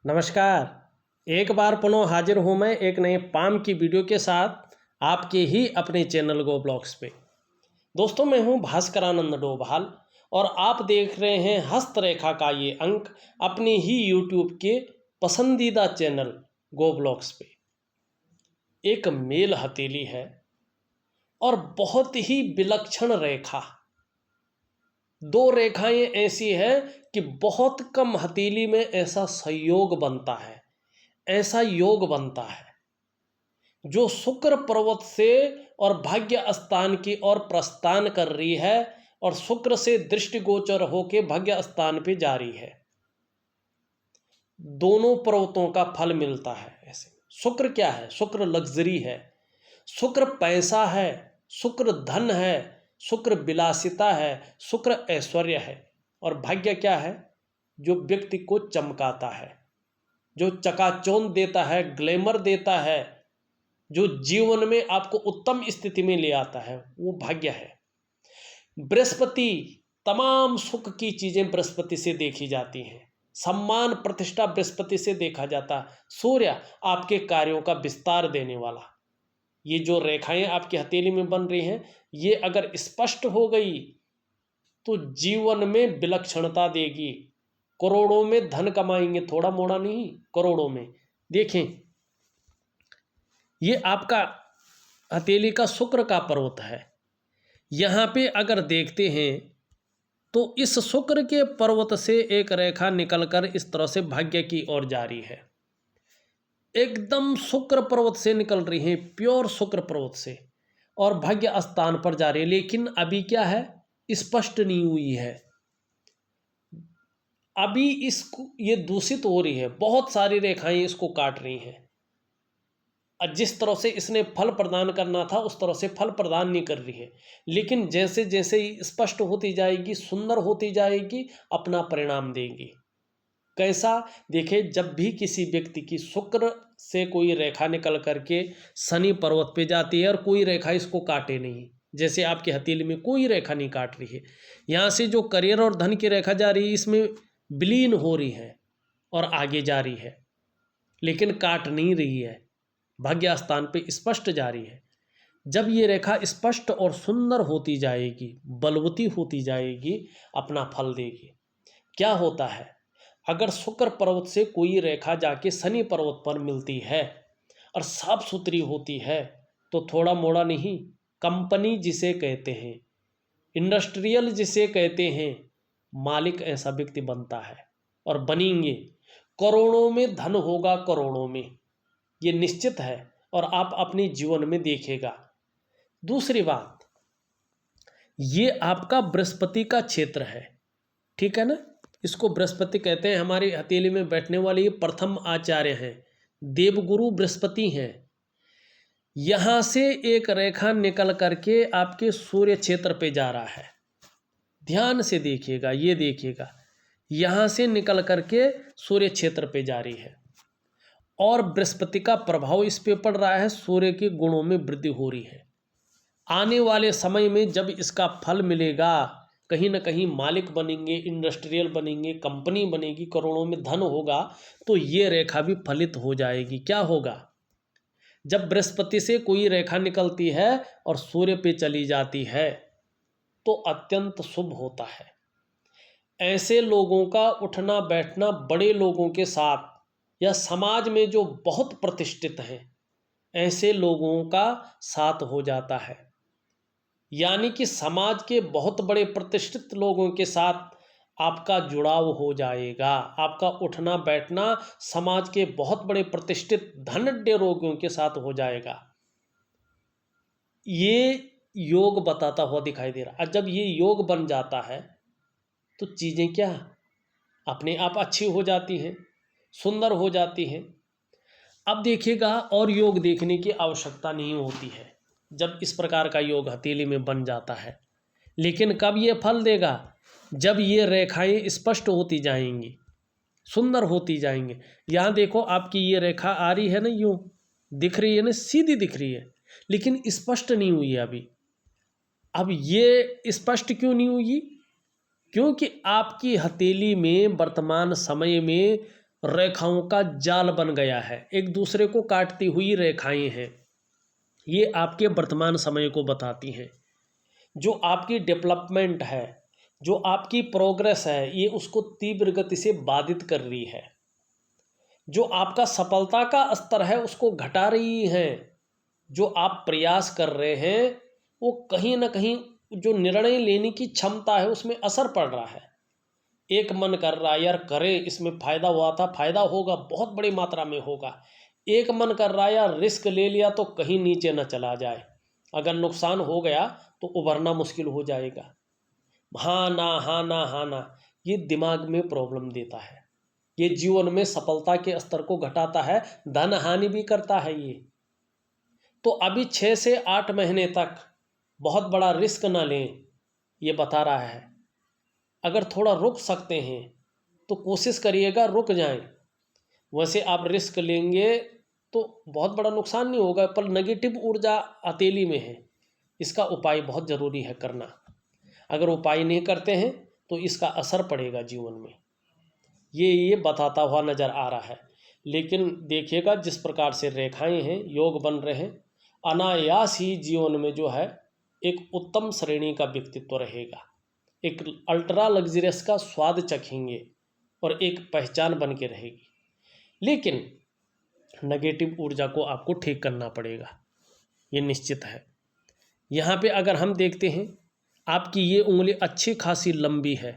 नमस्कार। एक बार पुनः हाजिर हूँ मैं एक नए पाम की वीडियो के साथ आपके ही अपने चैनल गो ब्लॉग्स पे। दोस्तों, मैं हूँ भास्करानंद डोभाल और आप देख रहे हैं हस्तरेखा का ये अंक अपने ही यूट्यूब के पसंदीदा चैनल गो ब्लॉग्स पे। एक मेल हथेली है और बहुत ही विलक्षण रेखा। दो रेखाएं ऐसी है कि बहुत कम हथेली में ऐसा संयोग बनता है, ऐसा योग बनता है जो शुक्र पर्वत से और भाग्य स्थान की ओर प्रस्थान कर रही है और शुक्र से दृष्टिगोचर होके भाग्य स्थान पे जा रही है। दोनों पर्वतों का फल मिलता है। ऐसे शुक्र क्या है? शुक्र लग्जरी है, शुक्र पैसा है, शुक्र धन है, शुक्र विलासिता है, शुक्र ऐश्वर्य है। और भाग्य क्या है? जो व्यक्ति को चमकाता है, जो चकाचौंध देता है, ग्लैमर देता है, जो जीवन में आपको उत्तम स्थिति में ले आता है, वो भाग्य है। बृहस्पति, तमाम सुख की चीजें बृहस्पति से देखी जाती हैं, सम्मान प्रतिष्ठा बृहस्पति से देखा जाता। सूर्य आपके कार्यों का विस्तार देने वाला। ये जो रेखाएं आपकी हथेली में बन रही हैं, ये अगर स्पष्ट हो गई तो जीवन में विलक्षणता देगी। करोड़ों में धन कमाएंगे, थोड़ा मोड़ा नहीं, करोड़ों में। देखें, ये आपका हथेली का शुक्र का पर्वत है। यहाँ पे अगर देखते हैं तो इस शुक्र के पर्वत से एक रेखा निकलकर इस तरह से भाग्य की ओर जा रही है। एकदम शुक्र पर्वत से निकल रही है, प्योर शुक्र पर्वत से, और भाग्य स्थान पर जा रही है। लेकिन अभी क्या है? स्पष्ट नहीं हुई है। अभी इसको ये दूषित हो रही है, बहुत सारी रेखाएं इसको काट रही हैं। जिस तरह से इसने फल प्रदान करना था उस तरह से फल प्रदान नहीं कर रही है। लेकिन जैसे जैसे स्पष्ट होती जाएगी, सुंदर होती जाएगी, अपना परिणाम देंगी। कैसा? देखिए, जब भी किसी व्यक्ति की शुक्र से कोई रेखा निकल करके शनि पर्वत पे जाती है और कोई रेखा इसको काटे नहीं, जैसे आपकी हथेली में कोई रेखा नहीं काट रही है, यहाँ से जो करियर और धन की रेखा जा रही है इसमें विलीन हो रही है और आगे जा रही है, लेकिन काट नहीं रही है, भाग्य स्थान पे स्पष्ट जा रही है। जब ये रेखा स्पष्ट और सुंदर होती जाएगी, बलवती होती जाएगी, अपना फल देगी। क्या होता है? अगर शुक्र पर्वत से कोई रेखा जाके शनि पर्वत पर मिलती है और साफ सुथरी होती है तो थोड़ा मोड़ा नहीं, कंपनी जिसे कहते हैं, इंडस्ट्रियल जिसे कहते हैं, मालिक ऐसा व्यक्ति बनता है और बनेंगे। करोड़ों में धन होगा, करोड़ों में, ये निश्चित है और आप अपने जीवन में देखेगा। दूसरी बात, ये आपका बृहस्पति का क्षेत्र है, ठीक है ना? इसको बृहस्पति कहते हैं। हमारी हथेली में बैठने वाले ये प्रथम आचार्य हैं, देवगुरु बृहस्पति हैं। यहां से एक रेखा निकल करके आपके सूर्य क्षेत्र पे जा रहा है। ध्यान से देखिएगा, ये देखिएगा, यहां से निकल करके सूर्य क्षेत्र पे जा रही है और बृहस्पति का प्रभाव इस पे पड़ रहा है, सूर्य के गुणों में वृद्धि हो रही है। आने वाले समय में जब इसका फल मिलेगा, कहीं ना कहीं मालिक बनेंगे, इंडस्ट्रियल बनेंगे, कंपनी बनेगी, करोड़ों में धन होगा, तो ये रेखा भी फलित हो जाएगी। क्या होगा? जब बृहस्पति से कोई रेखा निकलती है और सूर्य पे चली जाती है तो अत्यंत शुभ होता है। ऐसे लोगों का उठना बैठना बड़े लोगों के साथ या समाज में जो बहुत प्रतिष्ठित हैं, ऐसे लोगों का साथ हो जाता है। यानी कि समाज के बहुत बड़े प्रतिष्ठित लोगों के साथ आपका जुड़ाव हो जाएगा। आपका उठना बैठना समाज के बहुत बड़े प्रतिष्ठित धनाढ्य लोगों के साथ हो जाएगा। ये योग बताता हुआ दिखाई दे रहा है। जब ये योग बन जाता है तो चीज़ें क्या अपने आप अच्छी हो जाती हैं, सुंदर हो जाती हैं। अब देखिएगा, और योग देखने की आवश्यकता नहीं होती है जब इस प्रकार का योग हथेली में बन जाता है। लेकिन कब ये फल देगा? जब ये रेखाएं स्पष्ट होती जाएंगी, सुंदर होती जाएंगी। यहाँ देखो, आपकी ये रेखा आ रही है ना, यूं दिख रही है ना, सीधी दिख रही है, लेकिन स्पष्ट नहीं हुई है अभी। अब ये स्पष्ट क्यों नहीं हुई? क्योंकि आपकी हथेली में वर्तमान समय में रेखाओं का जाल बन गया है, एक दूसरे को काटती हुई रेखाएं हैं। ये आपके वर्तमान समय को बताती हैं। जो आपकी डेवलपमेंट है, जो आपकी प्रोग्रेस है, ये उसको तीव्र गति से बाधित कर रही है। जो आपका सफलता का स्तर है उसको घटा रही है। जो आप प्रयास कर रहे हैं वो कहीं ना कहीं जो निर्णय लेने की क्षमता है उसमें असर पड़ रहा है। एक मन कर रहा है यार करे, इसमें फ़ायदा हुआ था, फ़ायदा होगा, बहुत बड़ी मात्रा में होगा। एक मन कर रहा है यार रिस्क ले लिया तो कहीं नीचे न चला जाए, अगर नुकसान हो गया तो उभरना मुश्किल हो जाएगा। हाँ ना हाँ ना हाँ ना, ये दिमाग में प्रॉब्लम देता है, ये जीवन में सफलता के स्तर को घटाता है, धन हानि भी करता है ये। तो अभी 6 से 8 महीने तक बहुत बड़ा रिस्क ना लें, ये बता रहा है। अगर थोड़ा रुक सकते हैं तो कोशिश करिएगा रुक जाएं। वैसे आप रिस्क लेंगे तो बहुत बड़ा नुकसान नहीं होगा, पर नेगेटिव ऊर्जा हथेली में है, इसका उपाय बहुत ज़रूरी है करना। अगर उपाय नहीं करते हैं तो इसका असर पड़ेगा जीवन में, ये बताता हुआ नज़र आ रहा है। लेकिन देखिएगा जिस प्रकार से रेखाएं हैं, योग बन रहे हैं, अनायास ही जीवन में जो है एक उत्तम श्रेणी का व्यक्तित्व रहेगा, एक अल्ट्रा लग्जरियस का स्वाद चखेंगे और एक पहचान बन के रहेगी। लेकिन नेगेटिव ऊर्जा को आपको ठीक करना पड़ेगा, ये निश्चित है। यहाँ पे अगर हम देखते हैं आपकी ये उंगली अच्छी खासी लंबी है,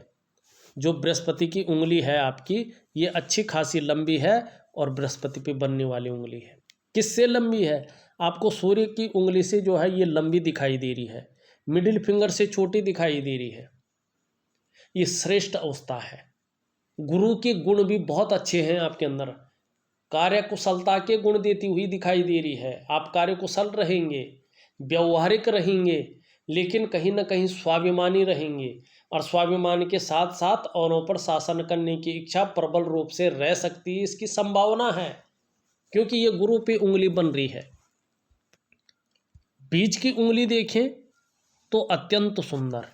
जो बृहस्पति की उंगली है आपकी, ये अच्छी खासी लंबी है और बृहस्पति पे बनने वाली उंगली है। किससे लंबी है? आपको सूर्य की उंगली से जो है ये लंबी दिखाई दे रही है, मिडिल फिंगर से छोटी दिखाई दे रही है। ये श्रेष्ठ अवस्था है। गुरु के गुण भी बहुत अच्छे हैं आपके अंदर, कार्यकुशलता के गुण देती हुई दिखाई दे रही है। आप कार्यकुशल रहेंगे, व्यवहारिक रहेंगे, लेकिन कहीं ना कहीं स्वाभिमानी रहेंगे, और स्वाभिमान के साथ साथ औरों पर शासन करने की इच्छा प्रबल रूप से रह सकती है, इसकी संभावना है, क्योंकि ये गुरु पे उंगली बन रही है। बीच की उंगली देखें तो अत्यंत सुंदर,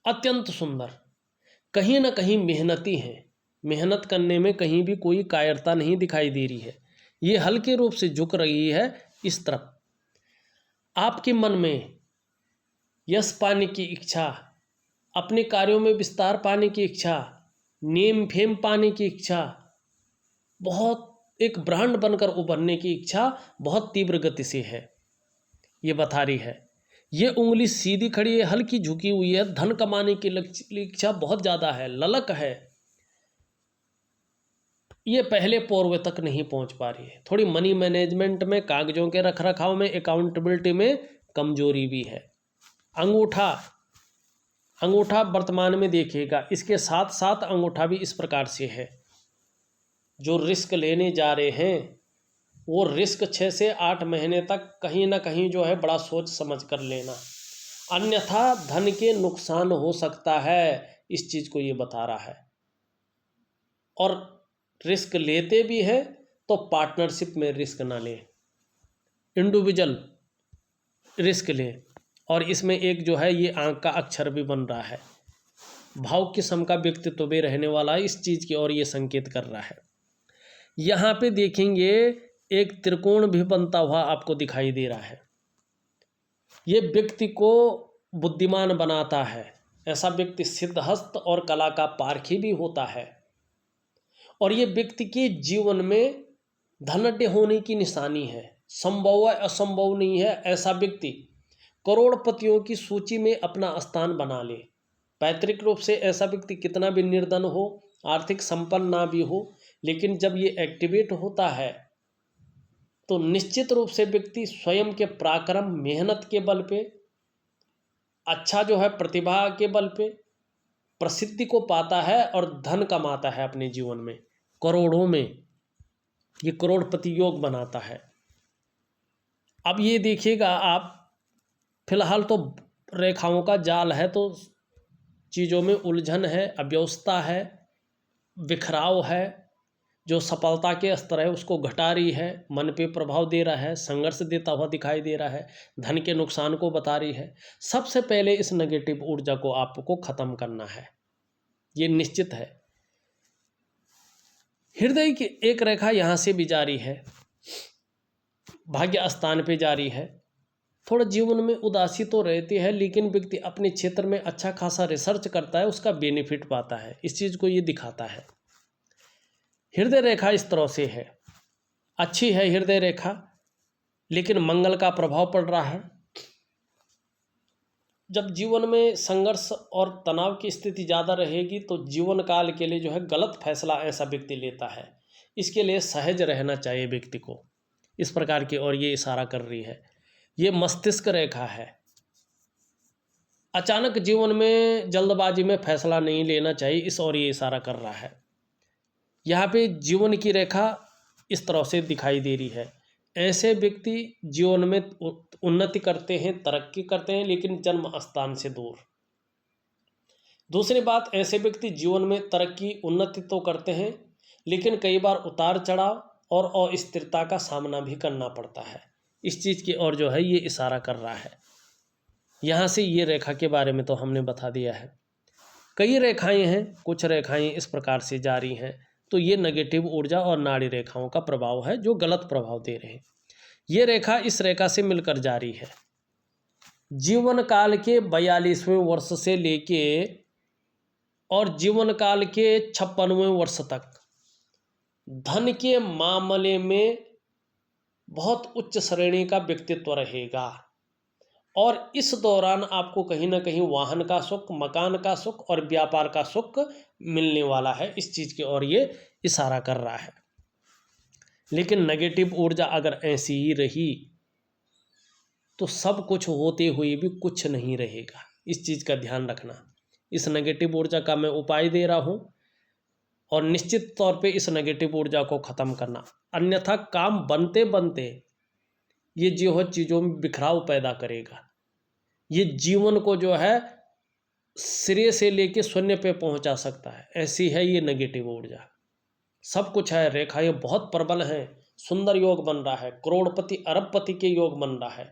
अत्यंत सुंदर, कहीं ना कहीं मेहनती हैं, मेहनत करने में कहीं भी कोई कायरता नहीं दिखाई दे रही है। ये हल्के रूप से झुक रही है इस तरफ। आपके मन में यश पाने की इच्छा, अपने कार्यों में विस्तार पाने की इच्छा, नेम फेम पाने की इच्छा, बहुत एक ब्रांड बनकर उभरने की इच्छा बहुत तीव्र गति से है, ये बता रही है। ये उंगली सीधी खड़ी है, हल्की झुकी हुई है, धन कमाने की इच्छा बहुत ज़्यादा है, ललक है। ये पहले पोर्वे तक नहीं पहुंच पा रही है, थोड़ी मनी मैनेजमेंट में, कागजों के रख रखाव में, अकाउंटेबिलिटी में कमजोरी भी है। अंगूठा, अंगूठा वर्तमान में देखिएगा, इसके साथ साथ अंगूठा भी इस प्रकार से है। जो रिस्क लेने जा रहे हैं वो रिस्क 6 से 8 महीने तक कहीं ना कहीं जो है बड़ा सोच समझ कर लेना, अन्यथा धन के नुकसान हो सकता है, इस चीज़ को ये बता रहा है। और रिस्क लेते भी हैं तो पार्टनरशिप में रिस्क ना लें, इंडिविजुअल रिस्क लें। और इसमें एक जो है ये आंख का अक्षर भी बन रहा है, भाव किस्म का व्यक्तित्व भी रहने वाला है, इस चीज़ की ओर ये संकेत कर रहा है। यहाँ पे देखेंगे एक त्रिकोण भी बनता हुआ आपको दिखाई दे रहा है। ये व्यक्ति को बुद्धिमान बनाता है, ऐसा व्यक्ति सिद्धहस्त और कला का पारखी भी होता है, और ये व्यक्ति के जीवन में धनाढ्य होने की निशानी है, संभव है असंभव नहीं है। ऐसा व्यक्ति करोड़पतियों की सूची में अपना स्थान बना ले। पैतृक रूप से ऐसा व्यक्ति कितना भी निर्धन हो, आर्थिक संपन्न ना भी हो, लेकिन जब ये एक्टिवेट होता है तो निश्चित रूप से व्यक्ति स्वयं के पराक्रम, मेहनत के बल पे, अच्छा जो है प्रतिभा के बल पे प्रसिद्धि को पाता है और धन कमाता है अपने जीवन में, करोड़ों में। ये करोड़पति योग बनाता है। अब ये देखिएगा आप, फिलहाल तो रेखाओं का जाल है तो चीज़ों में उलझन है, अव्यवस्था है, बिखराव है, जो सफलता के स्तर है उसको घटा रही है, मन पे प्रभाव दे रहा है, संघर्ष देता हुआ दिखाई दे रहा है, धन के नुकसान को बता रही है। सबसे पहले इस नेगेटिव ऊर्जा को आपको ख़त्म करना है, ये निश्चित है। हृदय की एक रेखा यहाँ से भी जारी है, भाग्य स्थान पे जारी है। थोड़ा जीवन में उदासी तो रहती है, लेकिन व्यक्ति अपने क्षेत्र में अच्छा खासा रिसर्च करता है, उसका बेनिफिट पाता है। इस चीज़ को ये दिखाता है। हृदय रेखा इस तरह से है, अच्छी है हृदय रेखा, लेकिन मंगल का प्रभाव पड़ रहा है। जब जीवन में संघर्ष और तनाव की स्थिति ज़्यादा रहेगी तो जीवन काल के लिए जो है गलत फैसला ऐसा व्यक्ति लेता है। इसके लिए सहज रहना चाहिए व्यक्ति को, इस प्रकार की और ये इशारा कर रही है। ये मस्तिष्क रेखा है। अचानक जीवन में जल्दबाजी में फैसला नहीं लेना चाहिए, इस और ये इशारा कर रहा है। यहाँ पे जीवन की रेखा इस तरह से दिखाई दे रही है। ऐसे व्यक्ति जीवन में उन्नति करते हैं, तरक्की करते हैं, लेकिन जन्म स्थान से दूर। दूसरी बात, ऐसे व्यक्ति जीवन में तरक्की उन्नति तो करते हैं, लेकिन कई बार उतार चढ़ाव और अस्थिरता का सामना भी करना पड़ता है। इस चीज़ की ओर जो है ये इशारा कर रहा है। यहाँ से ये रेखा के बारे में तो हमने बता दिया है। कई रेखाएं हैं, कुछ रेखाएं इस प्रकार से जारी हैं, तो ये नेगेटिव ऊर्जा और नाड़ी रेखाओं का प्रभाव है जो गलत प्रभाव दे रहे हैं। ये रेखा इस रेखा से मिलकर जारी है। जीवन काल के 42वें वर्ष से लेके और जीवन काल के 56वें वर्ष तक धन के मामले में बहुत उच्च श्रेणी का व्यक्तित्व रहेगा, और इस दौरान आपको कहीं ना कहीं वाहन का सुख, मकान का सुख और व्यापार का सुख मिलने वाला है। इस चीज़ की ओर ये इशारा कर रहा है। लेकिन नेगेटिव ऊर्जा अगर ऐसी ही रही तो सब कुछ होते हुए भी कुछ नहीं रहेगा। इस चीज़ का ध्यान रखना। इस नेगेटिव ऊर्जा का मैं उपाय दे रहा हूँ, और निश्चित तौर पे इस नेगेटिव ऊर्जा को ख़त्म करना, अन्यथा काम बनते बनते ये जो है चीज़ों में बिखराव पैदा करेगा। ये जीवन को जो है सिरे से लेके शून्य पे पहुंचा सकता है। ऐसी है ये नेगेटिव ऊर्जा। सब कुछ है, रेखाएं बहुत प्रबल हैं, सुंदर योग बन रहा है, करोड़पति अरबपति के योग बन रहा है।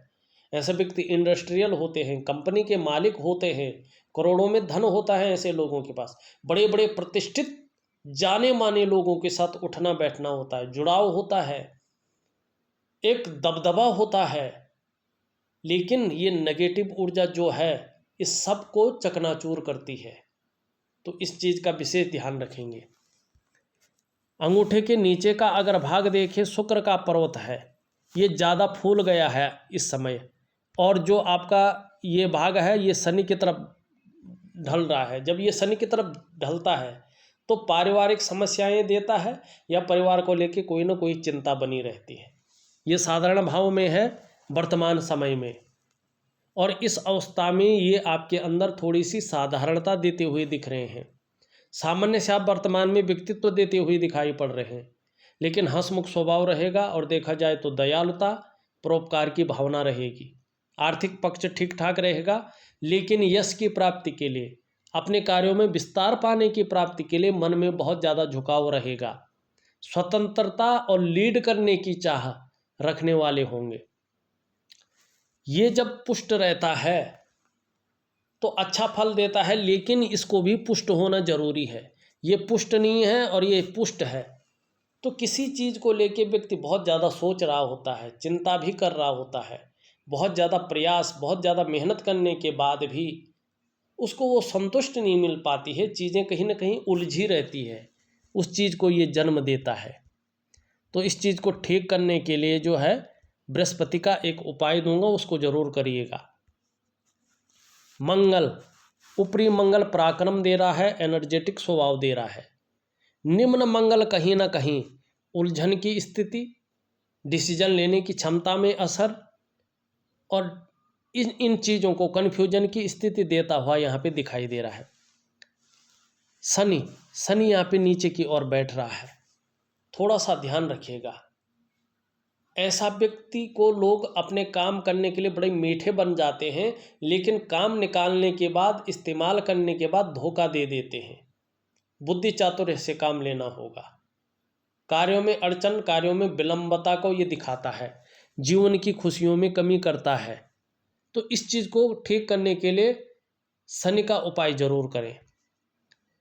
ऐसे व्यक्ति इंडस्ट्रियल होते हैं, कंपनी के मालिक होते हैं, करोड़ों में धन होता है ऐसे लोगों के पास। बड़े बड़े प्रतिष्ठित जाने माने लोगों के साथ उठना बैठना होता है, जुड़ाव होता है, एक दबदबा होता है। लेकिन ये नेगेटिव ऊर्जा जो है इस सब को चकनाचूर करती है, तो इस चीज़ का विशेष ध्यान रखेंगे। अंगूठे के नीचे का अगर भाग देखें, शुक्र का पर्वत है, ये ज़्यादा फूल गया है इस समय, और जो आपका ये भाग है ये शनि की तरफ ढल रहा है। जब ये शनि की तरफ ढलता है तो पारिवारिक समस्याएं देता है, या परिवार को लेके कोई ना कोई चिंता बनी रहती है। ये साधारण भाव में है वर्तमान समय में, और इस अवस्था में ये आपके अंदर थोड़ी सी साधारणता देते हुए दिख रहे हैं। सामान्य से आप वर्तमान में व्यक्तित्व देते हुए दिखाई पड़ रहे हैं, लेकिन हंसमुख स्वभाव रहेगा, और देखा जाए तो दयालुता, परोपकार की भावना रहेगी। आर्थिक पक्ष ठीक ठाक रहेगा, लेकिन यश की प्राप्ति के लिए, अपने कार्यों में विस्तार पाने की प्राप्ति के लिए मन में बहुत ज़्यादा झुकाव रहेगा। स्वतंत्रता और लीड करने की चाह रखने वाले होंगे। ये जब पुष्ट रहता है तो अच्छा फल देता है, लेकिन इसको भी पुष्ट होना जरूरी है। ये पुष्ट नहीं है और ये पुष्ट है, तो किसी चीज़ को लेके व्यक्ति बहुत ज़्यादा सोच रहा होता है, चिंता भी कर रहा होता है, बहुत ज़्यादा प्रयास, बहुत ज़्यादा मेहनत करने के बाद भी उसको वो संतुष्ट नहीं मिल पाती है। चीज़ें कहीं ना कहीं उलझी रहती है, उस चीज़ को ये जन्म देता है। तो इस चीज़ को ठीक करने के लिए जो है बृहस्पति का एक उपाय दूंगा, उसको जरूर करिएगा। मंगल, ऊपरी मंगल पराक्रम दे रहा है, एनर्जेटिक स्वभाव दे रहा है। निम्न मंगल कहीं ना कहीं उलझन की स्थिति, डिसीजन लेने की क्षमता में असर, और इन चीज़ों को कन्फ्यूजन की स्थिति देता हुआ यहाँ पे दिखाई दे रहा है। शनि यहाँ पे नीचे की ओर बैठ रहा है, थोड़ा सा ध्यान रखिएगा। ऐसा व्यक्ति को लोग अपने काम करने के लिए बड़े मीठे बन जाते हैं, लेकिन काम निकालने के बाद, इस्तेमाल करने के बाद धोखा दे देते हैं। बुद्धि चातुर्य से काम लेना होगा। कार्यों में अड़चन, कार्यों में विलंबता को ये दिखाता है, जीवन की खुशियों में कमी करता है। तो इस चीज़ को ठीक करने के लिए शनि का उपाय जरूर करें।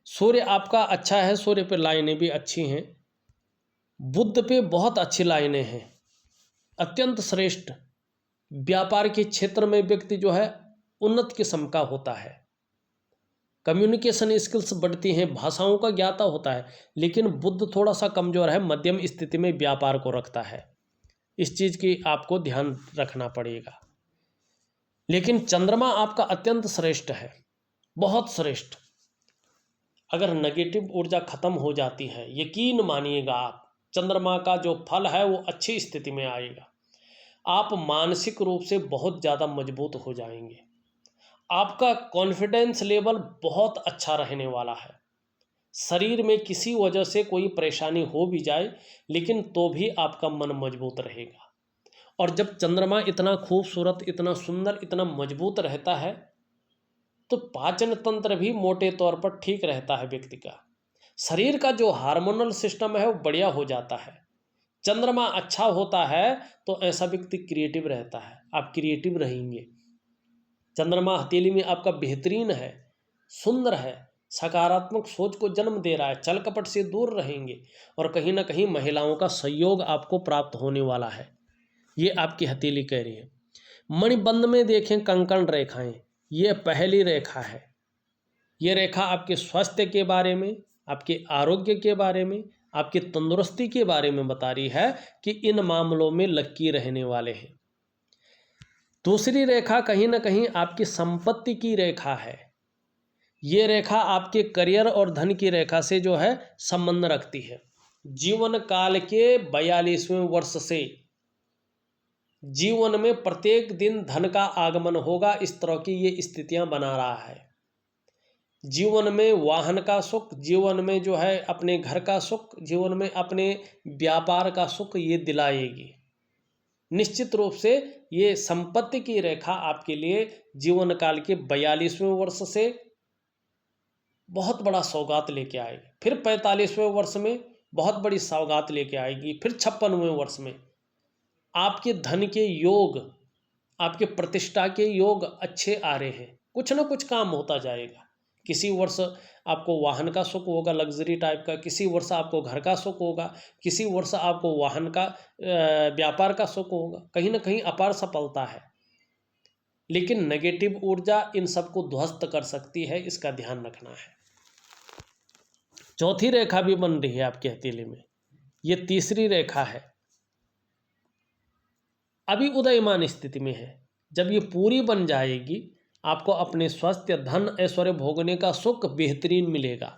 सूर्य आपका अच्छा है, सूर्य पर लाइनें भी अच्छी हैं, बुध पे बहुत अच्छी लाइनें हैं, अत्यंत श्रेष्ठ। व्यापार के क्षेत्र में व्यक्ति जो है उन्नत किस्म का होता है, कम्युनिकेशन स्किल्स बढ़ती हैं, भाषाओं का ज्ञाता होता है। लेकिन बुध थोड़ा सा कमजोर है, मध्यम स्थिति में व्यापार को रखता है, इस चीज की आपको ध्यान रखना पड़ेगा। लेकिन चंद्रमा आपका अत्यंत श्रेष्ठ है, बहुत श्रेष्ठ। अगर नेगेटिव ऊर्जा खत्म हो जाती है, यकीन मानिएगा आप, चंद्रमा का जो फल है वो अच्छी स्थिति में आएगा। आप मानसिक रूप से बहुत ज़्यादा मजबूत हो जाएंगे, आपका कॉन्फिडेंस लेवल बहुत अच्छा रहने वाला है। शरीर में किसी वजह से कोई परेशानी हो भी जाए, लेकिन तो भी आपका मन मजबूत रहेगा। और जब चंद्रमा इतना खूबसूरत, इतना सुंदर, इतना मजबूत रहता है, तो पाचन तंत्र भी मोटे तौर पर ठीक रहता है व्यक्ति का। शरीर का जो हार्मोनल सिस्टम है वो बढ़िया हो जाता है। चंद्रमा अच्छा होता है तो ऐसा व्यक्ति क्रिएटिव रहता है, आप क्रिएटिव रहेंगे। चंद्रमा हथेली में आपका बेहतरीन है, सुंदर है, सकारात्मक सोच को जन्म दे रहा है, छल कपट से दूर रहेंगे और कहीं ना कहीं महिलाओं का सहयोग आपको प्राप्त होने वाला है, ये आपकी हथेली कह रही है। मणिबंध में देखें कंकण रेखाएं, ये पहली रेखा है। ये रेखा आपके स्वास्थ्य के बारे में, आपके आरोग्य के बारे में, आपकी तंदुरुस्ती के बारे में बता रही है कि इन मामलों में लक्की रहने वाले हैं। दूसरी रेखा कहीं ना कहीं आपकी संपत्ति की रेखा है। ये रेखा आपके करियर और धन की रेखा से जो है संबंध रखती है। जीवन काल के 42वें वर्ष से जीवन में प्रत्येक दिन धन का आगमन होगा, इस तरह की ये स्थितियां बना रहा है। जीवन में वाहन का सुख, जीवन में जो है अपने घर का सुख, जीवन में अपने व्यापार का सुख ये दिलाएगी। निश्चित रूप से ये संपत्ति की रेखा आपके लिए जीवन काल के 42वें वर्ष से बहुत बड़ा सौगात लेके आएगी। फिर 45वें वर्ष में बहुत बड़ी सौगात लेके आएगी। फिर 56वें वर्ष में आपके धन के योग, आपके प्रतिष्ठा के योग अच्छे आ रहे हैं, कुछ ना कुछ काम होता जाएगा। किसी वर्ष आपको वाहन का सुख होगा, लग्जरी टाइप का, किसी वर्ष आपको घर का सुख होगा, किसी वर्ष आपको वाहन का व्यापार का सुख होगा। कहीं ना कहीं अपार सफलता है, लेकिन नेगेटिव ऊर्जा इन सबको ध्वस्त कर सकती है, इसका ध्यान रखना है। चौथी रेखा भी बन रही है आपके हथेली में, ये तीसरी रेखा है, अभी उदयमान स्थिति में है। जब ये पूरी बन जाएगी, आपको अपने स्वास्थ्य, धन, ऐश्वर्य भोगने का सुख बेहतरीन मिलेगा।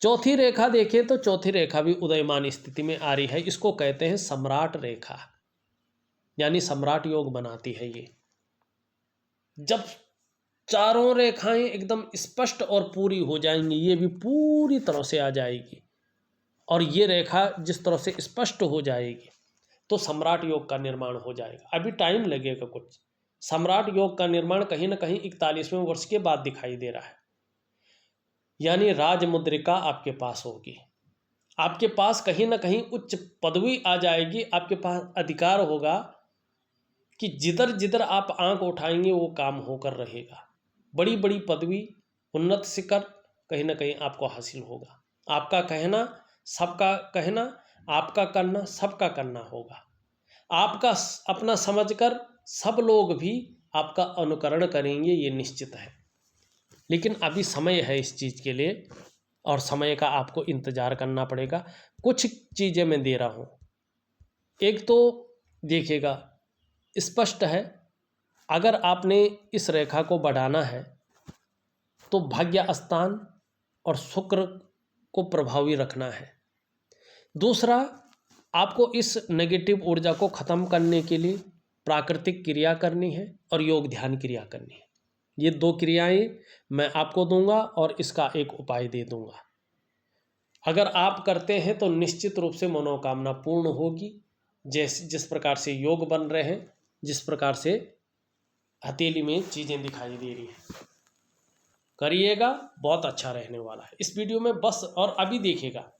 चौथी रेखा देखें तो चौथी रेखा भी उदयमान स्थिति में आ रही है। इसको कहते हैं सम्राट रेखा, यानी सम्राट योग बनाती है ये। जब चारों रेखाएं एकदम स्पष्ट और पूरी हो जाएंगी, ये भी पूरी तरह से आ जाएगी, और ये रेखा जिस तरह से स्पष्ट हो जाएगी तो सम्राट योग का निर्माण हो जाएगा। अभी टाइम लगेगा कुछ। सम्राट योग का निर्माण कहीं ना कहीं 41वें वर्ष के बाद दिखाई दे रहा है, यानी राजमुद्रिका आपके पास होगी, आपके पास कहीं ना कहीं उच्च पदवी आ जाएगी, आपके पास अधिकार होगा कि जिधर जिधर आप आंख उठाएंगे वो काम होकर रहेगा। बड़ी बड़ी पदवी, उन्नत शिखर कहीं ना कहीं आपको हासिल होगा। आपका कहना सबका कहना, आपका करना सबका करना होगा। आपका अपना समझकर सब लोग भी आपका अनुकरण करेंगे, ये निश्चित है। लेकिन अभी समय है इस चीज़ के लिए, और समय का आपको इंतज़ार करना पड़ेगा। कुछ चीज़ें मैं दे रहा हूँ। एक तो देखिएगा, स्पष्ट है, अगर आपने इस रेखा को बढ़ाना है तो भाग्य स्थान और शुक्र को प्रभावी रखना है। दूसरा, आपको इस नेगेटिव ऊर्जा को ख़त्म करने के लिए प्राकृतिक क्रिया करनी है और योग ध्यान क्रिया करनी है। ये दो क्रियाएं मैं आपको दूंगा और इसका एक उपाय दे दूंगा। अगर आप करते हैं तो निश्चित रूप से मनोकामना पूर्ण होगी। जिस प्रकार से योग बन रहे हैं, जिस प्रकार से हथेली में चीज़ें दिखाई दे रही हैं, करिएगा, बहुत अच्छा रहने वाला है। इस वीडियो में बस, और अभी देखिएगा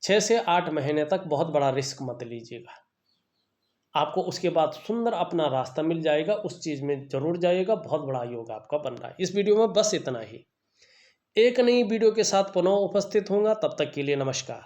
6 से 8 महीने तक बहुत बड़ा रिस्क मत लीजिएगा, आपको उसके बाद सुंदर अपना रास्ता मिल जाएगा, उस चीज़ में जरूर जाइएगा। बहुत बड़ा योग आपका बन रहा है। इस वीडियो में बस इतना ही। एक नई वीडियो के साथ पुनः उपस्थित होऊंगा, तब तक के लिए नमस्कार।